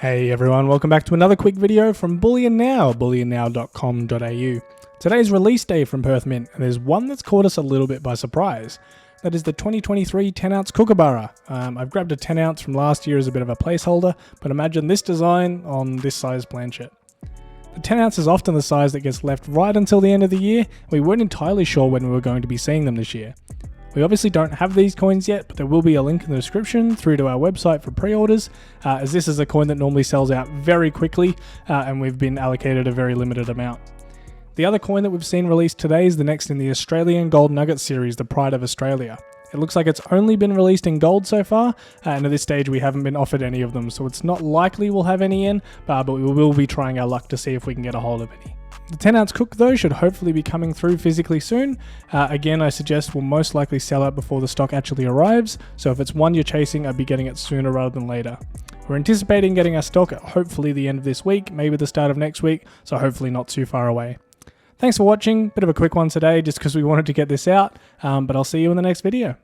Hey everyone, welcome back to another quick video from Bullion Now, bullionnow.com.au. Today's release day from Perth Mint, and there's one that's caught us a little bit by surprise. That is the 2023 10-ounce Kookaburra. I've grabbed a 10-ounce from last year as a bit of a placeholder, but imagine this design on this size planchet. The 10-ounce is often the size that gets left right until the end of the year. We weren't entirely sure when we were going to be seeing them this year. We obviously don't have these coins yet, but there will be a link in the description through to our website for pre-orders, as this is a coin that normally sells out very quickly, and we've been allocated a very limited amount. The other coin that we've seen released today is the next in the Australian Gold Nugget series, the Pride of Australia. It looks like it's only been released in gold so far, and at this stage we haven't been offered any of them, so it's not likely we'll have any in, but we will be trying our luck to see if we can get a hold of any. The 10-ounce Cook though should hopefully be coming through physically soon. Again, I suggest will most likely sell out before the stock actually arrives, so if it's one you're chasing, I'd be getting it sooner rather than later. We're anticipating getting our stock at hopefully the end of this week, maybe the start of next week, so hopefully not too far away. Thanks for watching, bit of a quick one today just because we wanted to get this out, but I'll see you in the next video.